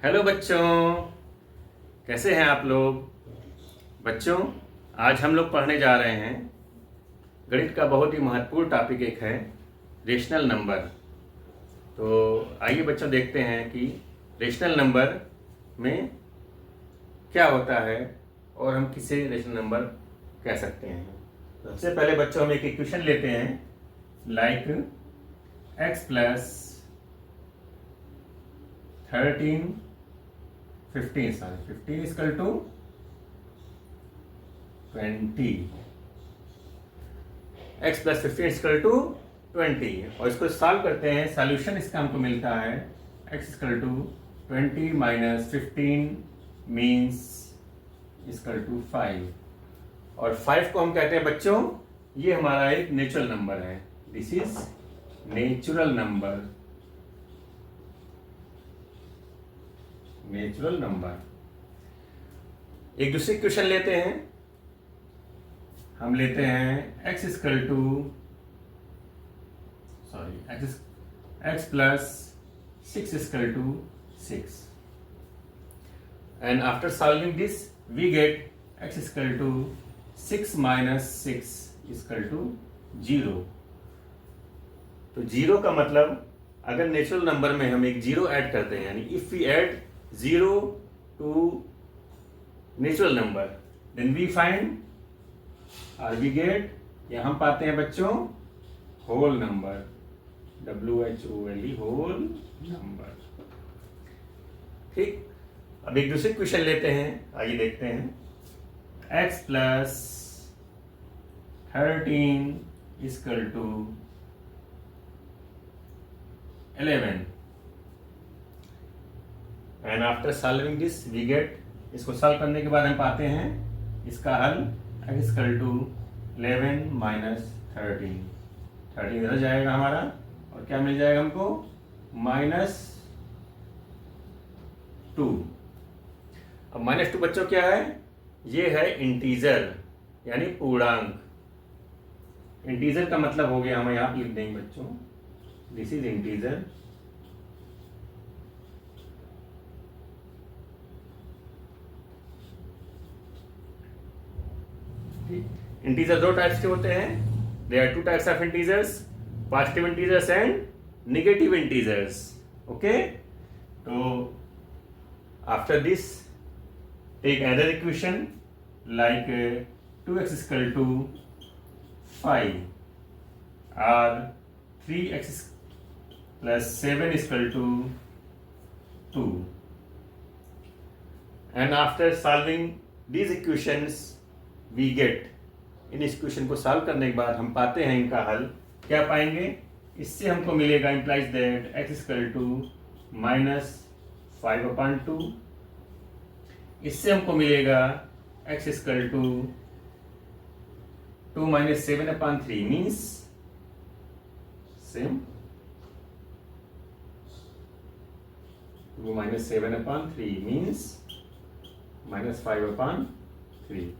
Hello बच्चों, कैसे हैं आप लोग। बच्चों, आज हम लोग पढ़ने जा रहे हैं गणित का बहुत ही महत्वपूर्ण टॉपिक एक है रेशनल नंबर। तो आइए बच्चों देखते हैं कि रेशनल नंबर में क्या होता है और हम किसे रेशनल नंबर कह सकते हैं। सबसे पहले बच्चों हम एक इक्वेशन लेते हैं, like x plus 15 equal to 20, x plus 15 equal to 20 और इसको सॉल्व करते हैं। सॉल्यूशन इसका हमको मिलता है x equal to 20 minus 15 means equal to 5 और 5 को हम कहते हैं बच्चों, ये हमारा एक नेचुरल नंबर है। This is natural number. Natural number. एक दूसरी क्वेश्चन लेते हैं, हम लेते हैं x equal to x plus 6 equal to 6 and after solving this we get x equal to 6 minus 6 equal to 0। तो 0 का मतलब अगर नेचुरल नंबर में हम एक 0 ऐड करते हैं, यानी if we add 0 to natural number then we find और वी गेट, या हम पाते हैं बच्चों whole number, WHOLE whole number. ठीक, अब एक दूसरी क्वेश्चन लेते हैं, आइए देखते हैं। x plus 13 equal to 11 and after solving this we get, इसको सॉल्व करने के बाद हम पाते हैं इसका हल x इक्वल टू 11 माइनस 13 इधर जाएगा हमारा और क्या मिल जाएगा हमको -2। अब -2 बच्चों क्या है, ये है इंटीजर यानी पूर्णांक। इंटीजर का मतलब हो गया, हम यहाँ लिख देंगे बच्चों, दिस इज इंटीजर। इंटीजर दो टाइप्स के होते हैं, there are two types of integers, positive integers and negative integers. Okay, तो after this take other equation like 2x equal to 5 और 3x plus 7 equal to 2 and after solving these equations we get, इन equation को solve करने के बाद हम पाते हैं इनका हल। क्या पाएंगे, इससे हमको मिलेगा implies that x equal to -5/2, इससे हमको मिलेगा x equal to 2 minus 7/3 means same 2 minus 7/3 means -5/3।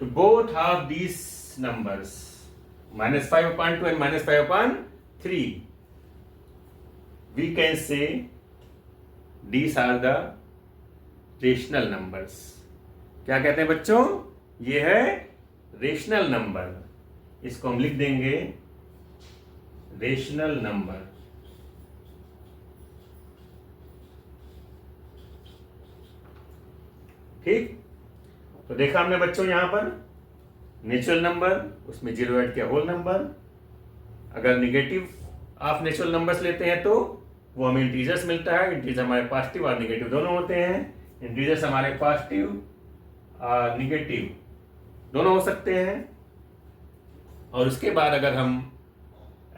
To both of these numbers, -5/2 and -5/3, we can say these are the rational numbers. क्या कहते हैं बच्चों, ये है रेशनल नंबर। इसको हम लिख देंगे रेशनल नंबर। ठीक, तो देखा हमने बच्चों यहां पर नेचुरल नंबर, उसमें 0 ऐड किया होल नंबर। अगर निगेटिव ऑफ नेचुरल नंबर्स लेते हैं तो वो हमें इंटीजर्स मिलता है। इंटीजर हमारे पॉजिटिव और निगेटिव दोनों होते हैं। इंटीजर्स हमारे पॉजिटिव और निगेटिव दोनों हो सकते हैं। और उसके बाद अगर हम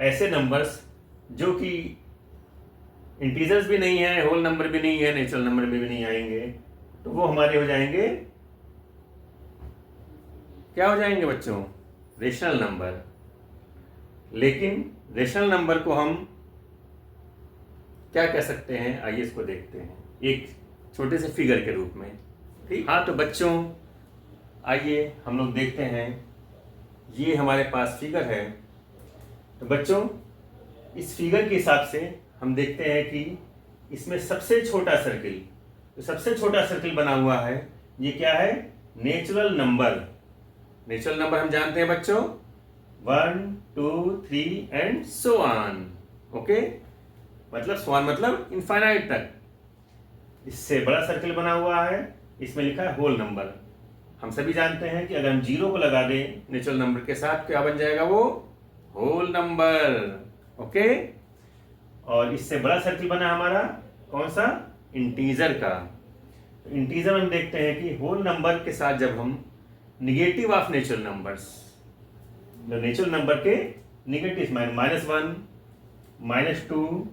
ऐसे नंबर्स जो कि इंटीजर्स भी नहीं है, होल नंबर भी नहीं है, नेचुरल नंबर में भी नहीं आएंगे, तो वो हमारे हो जाएंगे, क्या हो जाएंगे बच्चों, रेशनल नंबर। लेकिन रेशनल नंबर को हम क्या कह सकते हैं, आइए इसको देखते हैं एक छोटे से फिगर के रूप में। ठीक, हाँ, तो बच्चों आइए हम लोग देखते हैं, ये हमारे पास फिगर है। तो बच्चों इस फिगर के हिसाब से हम देखते हैं कि इसमें सबसे छोटा सर्किल, तो सबसे छोटा सर्किल बना हुआ है, ये क्या है? Natural number. नेचुरल नंबर हम जानते हैं बच्चों, 1 2 3 एंड सो ऑन। ओके, मतलब सो ऑन मतलब इनफाइनाइट तक। इससे बड़ा सर्किल बना हुआ है, इसमें लिखा है होल नंबर। हम सभी जानते हैं कि अगर हम जीरो को लगा दें नेचुरल नंबर के साथ, क्या बन जाएगा? वो होल नंबर। ओके, और इससे बड़ा सर्किल बना हमारा कौन सा? इंटीजर का। इंटीजर हम देखते हैं कि होल नंबर के साथ जब हम negative of natural numbers, natural number के निगेटिव, -1 -2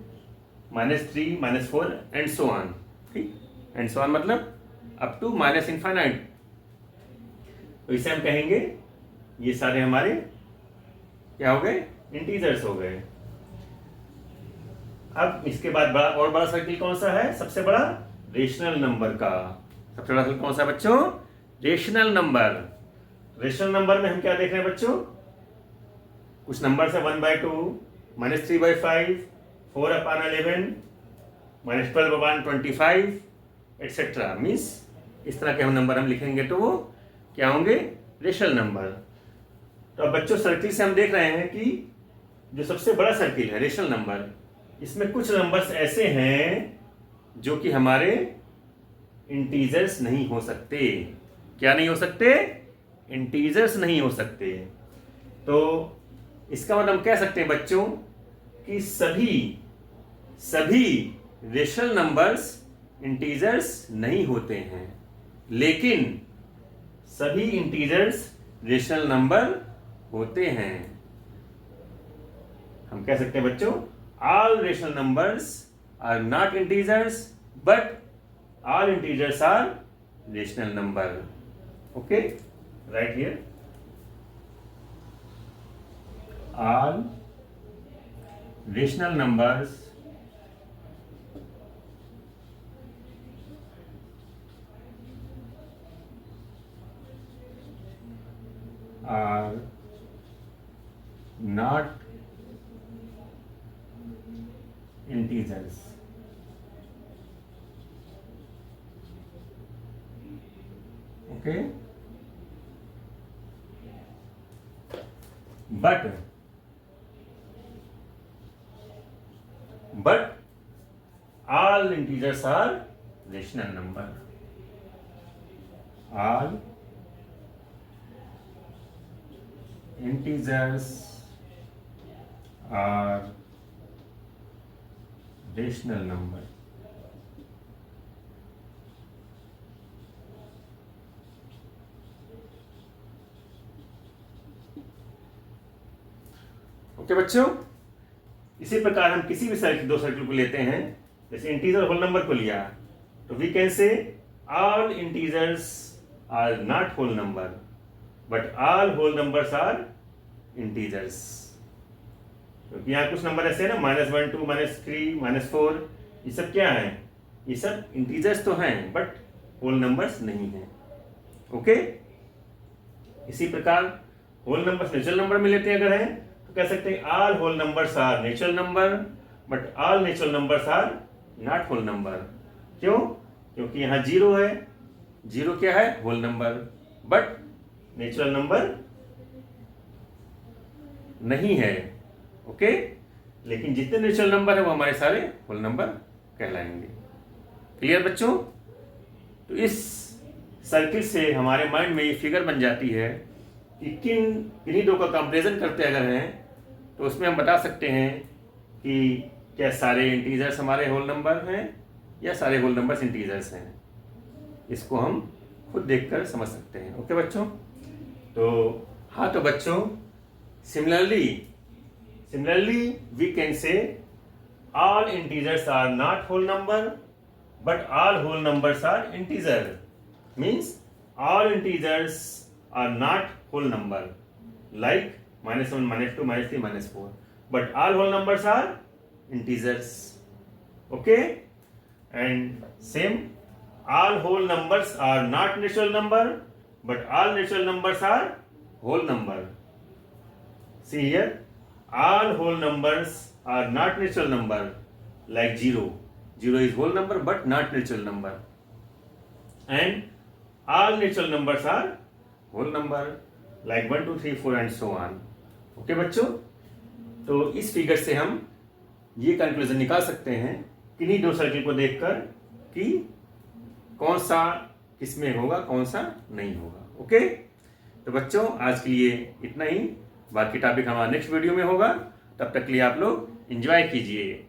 -3 -4 एंड सो ऑन। ठीक, एंड सो ऑन मतलब अप टू माइनस इनफाइनाइट। तो इसे हम कहेंगे ये सारे हमारे क्या हो गए? इंटीजर्स हो गए। अब इसके बाद बड़ा सर्किल कौन सा है? सबसे बड़ा रेशनल नंबर का। सबसे बड़ा सर्किल कौन सा बच्चों? Rational number. रेशनल नंबर में हम क्या देख रहे हैं बच्चों? कुछ नंबर है 1/2, -3/5, 4/11, -12/25 एटसेट्रा। मीन्स इस तरह के हम नंबर हम लिखेंगे तो वो क्या होंगे? Rational number. तो अब बच्चों सर्किल से हम देख रहे हैं कि जो सबसे बड़ा सर्किल है रेशनल नंबर, इसमें कुछ नंबर्स ऐसे हैं जो कि हमारे इंटीजर्स नहीं हो सकते। क्या नहीं हो सकते? इंटीजर्स नहीं हो सकते। तो इसका मतलब हम कह सकते हैं बच्चों कि सभी रेशनल नंबर्स इंटीजर्स नहीं होते हैं, लेकिन सभी इंटीजर्स रेशनल नंबर होते हैं। हम कह सकते हैं बच्चों, all rational numbers are not integers but all integers are rational number. Okay, right here, all rational numbers are not integers. Okay, but all integers are rational number. All integers are rational number. Okay बच्चों, इसी प्रकार हम किसी भी circle, दो circle को लेते हैं, जैसे इंटीजर होल नंबर को लिया, तो we can say all integers are not whole number but all whole numbers are integers. क्योंकि यहाँ कुछ नंबर ऐसे है ना, -1 2 -3 -4, ये सब क्या है? ये सब इंटीजर्स तो हैं बट होल नंबर्स नहीं हैं। ओके, इसी प्रकार होल नंबर्स नेचुरल नंबर में लेते हैं अगर हैं तो कह सकते हैं all whole numbers are natural number but all natural numbers are not whole number. क्यों? क्योंकि यहाँ जीरो है, जीरो क्या है? Whole number, but natural number नहीं है। ओके, लेकिन जितने नेचुरल नंबर है वो हमारे सारे होल नंबर कहलाएंगे। क्लियर बच्चों? तो इस सर्किल से हमारे माइंड में ये फिगर बन जाती है कि किन्हीं दो का कंपैरिजन करते अगर हैं तो उसमें हम बता सकते हैं कि क्या सारे इंटीजर्स हमारे होल नंबर हैं या सारे होल नंबर्स इंटीजर्स हैं। इसको हम खुद देखकर समझ सकते हैं। ओके बच्चों? तो हाँ, तो बच्चों similarly we can say all integers are not whole number but all whole numbers are integer. Means all integers are not whole number like -1 -2 -3 -4 but all whole numbers are integers. Okay, and same, all whole numbers are not natural number but all natural numbers are whole number. See here, all whole numbers are not natural number like 0. 0 is whole number but not natural number, and all natural numbers are whole number like 1 2 3 4 and so on. Okay बच्चों, तो इस figure से हम ये conclusion निकाल सकते हैं किन्हीं दो सर्किल को देखकर कि कौन सा किसमें होगा, कौन सा नहीं होगा. ओके, तो बच्चों आज के लिए इतना ही. बाकी टॉपिक हमारा नेक्स्ट वीडियो में होगा. तब तक के लिए आप लोग एंजॉय कीजिए.